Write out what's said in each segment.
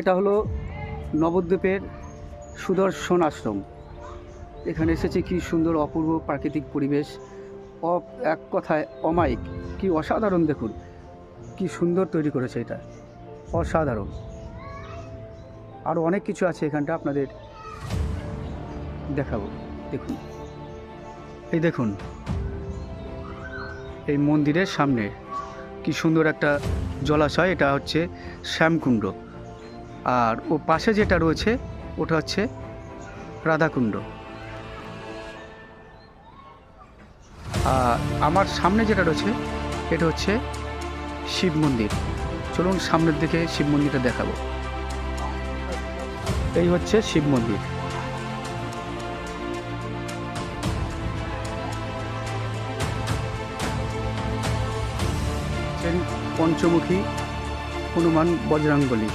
এটা হলো নবদ্বীপের সুদর্শন আশ্রম। এখানে এসেছি, কি সুন্দর অপূর্ব প্রাকৃতিক পরিবেশ, এক কথায় অমায়িক, কি অসাধারণ। দেখুন কি সুন্দর তৈরি করেছে, এটা অসাধারণ। আরও অনেক কিছু আছে এখানটা, আপনাদের দেখাবো। দেখুন, এই দেখুন, এই মন্দিরের সামনে কি সুন্দর একটা জলাশয়, এটা হচ্ছে শ্যামকুণ্ড। আর ও পাশে যেটা রয়েছে ওটা হচ্ছে রাধাকুণ্ড। আর আমার সামনে যেটা রয়েছে এটা হচ্ছে শিব মন্দির। চলুন সামনের দিকে শিব মন্দিরটা দেখাবো। এই হচ্ছে শিব মন্দির। পঞ্চমুখী হনুমান বজরংবলী।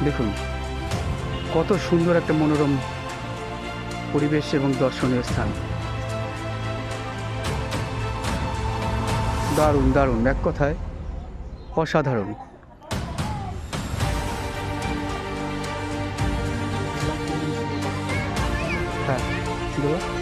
দেখুন কত সুন্দর একটা মনোরম পরিবেশ এবং দর্শনীয় স্থান। দারুণ দারুণ, এক কথায় অসাধারণ। হ্যাঁ বলো।